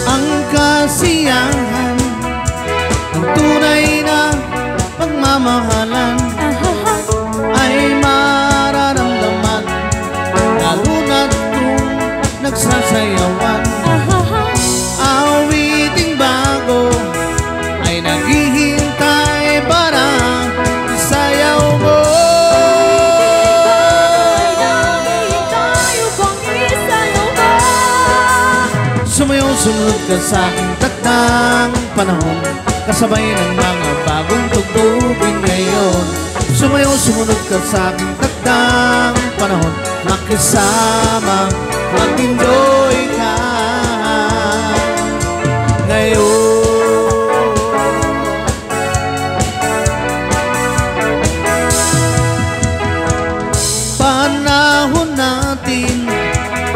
Ang kasiyahan, ang tunay na pagmamahalan ay mararamdaman lalo na't kung nagsasayawan. Awiting bago ay naghihintay para isayaw mo. Sumayaw, sumunod ka sa aking takdang panahon, kasabay ng mga bagong tugtugin ngayon. Sumayaw, sumunod ka sa aking takdang panahon, makisama, mag-enjoy ka ngayon. Panahon natin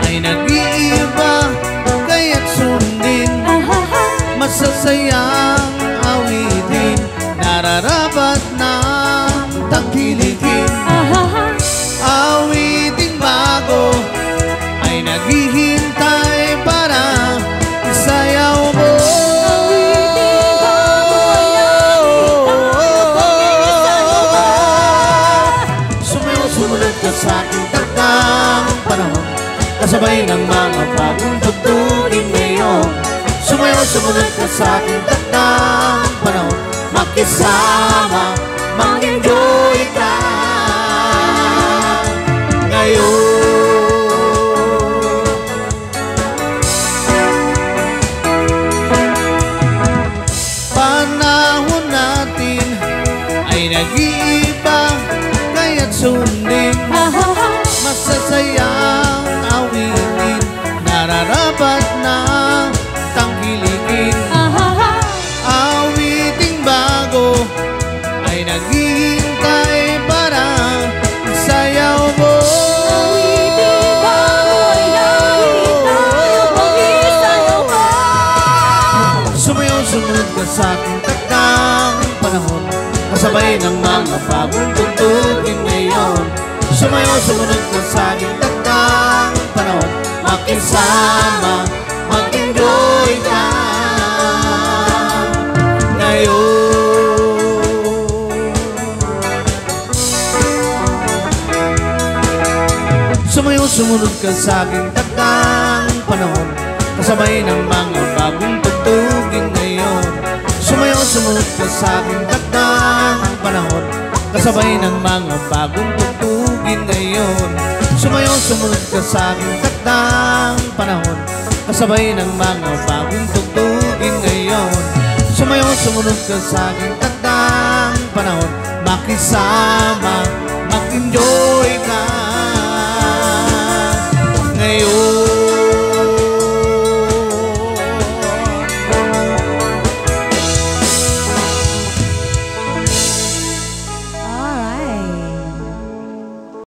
ay nag-iiba, kaya't sundin masasayang awitin, nararapat na tangkilikin. Awiting bago ay naghihintay para isayaw mo. Sumayaw, sumunod ka sa aking takdang panahon, kasabay ng mga bagong tugtugin ngayon. Sumayaw, sumunod ka sa aking takdang panahon, makisama, mag-enjoy ka ngayon. Panahon natin ay nag-iiba, kaya't sundin masasayang awitin, nararapat na tangkilikin. Awiting bago ay naghihintay para isayaw mo. Sumayaw, sumunod ka sa aking takdang panahon, kasabay ng mga bagong tugtugin ngayon. Sumayaw, sumunod ka sa aking takdang panahon, makisama, mag-enjoy ka ngayon. Sumayaw, sumunod ka sa aking takdang panahon, kasabay ng mga bagong tugtugin ngayon. Sumayaw, sumunod ka sa aking takdang panahon, kasabay ng mga bagong tugtugin ngayon. Sumayaw, sumunod ka sa aking takdang panahon, kasabay ng mga bagong tugtugin ngayon. Sumayaw, sumunod ka sa aking takdang panahon, makisama,